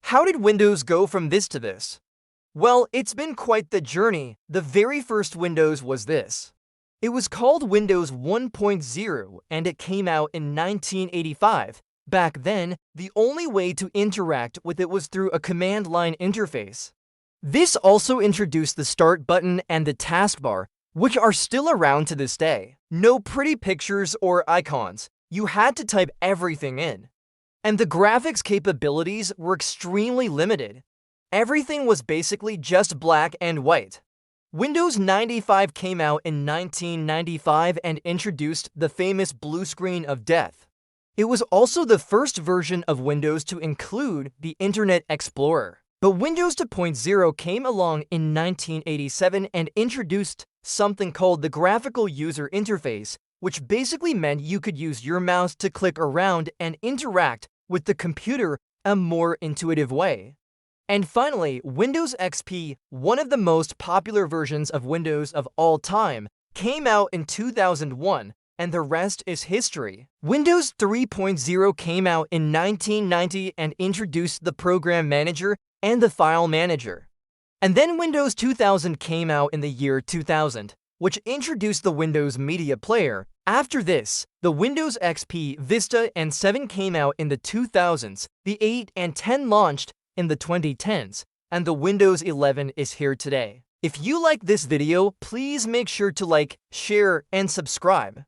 How did Windows go from this to this? Well, it's been quite the journey. The very first Windows was this. It was called Windows 1.0 and it came out in 1985. Back then, the only way to interact with it was through a command line interface. This also introduced the Start button and the taskbar, which are still around to this day. No pretty pictures or icons. You had to type everything in. And the graphics capabilities were extremely limited. Everything was basically just black and white. Windows 95 came out in 1995 and introduced the famous blue screen of death. It was also the first version of Windows to include the Internet Explorer. But Windows 2.0 came along in 1987 and introduced something called the Graphical User Interface, which basically meant you could use your mouse to click around and interact with the computer a more intuitive way. And finally, Windows XP, one of the most popular versions of Windows of all time, came out in 2001, and the rest is history. Windows 3.0 came out in 1990 and introduced the Program Manager and the File Manager. And then Windows 2000 came out in the year 2000, which introduced the Windows Media Player. After this, the Windows XP, Vista, and 7 came out in the 2000s, the 8 and 10 launched in the 2010s, and the Windows 11 is here today. If you like this video, please make sure to like, share, and subscribe.